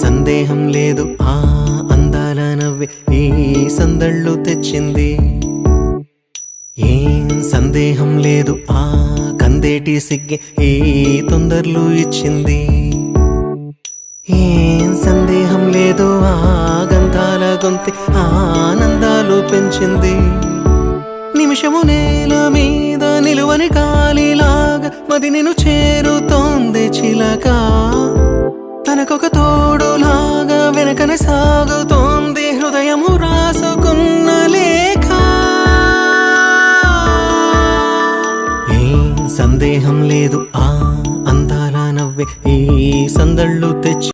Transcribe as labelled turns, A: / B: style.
A: సందేహం లేదు ఆ అందాల నవ్వే ఈ సందళ్ళు తెచ్చింది. ఏం సందేహం లేదు ఆ కందేటి సిగ్గే ఈ తొందరలు ఇచ్చింది. ఏం సందేహం లేదు ఆ గంధాల గొంతె ఆనందాలు పెంచింది. నిమిషము నేల మీద నిలువని కాలిలాగా మది నిన్ను చేరుతోంది చిలక. తనకొక తోడులాగా వెనకనే సాగుతోంది హృదయము రాసుకున్న లేఖ. ఏం సందేహం లేదు ఆ అందాల నవ్వే ఈ సందళ్ళు తెచ్చి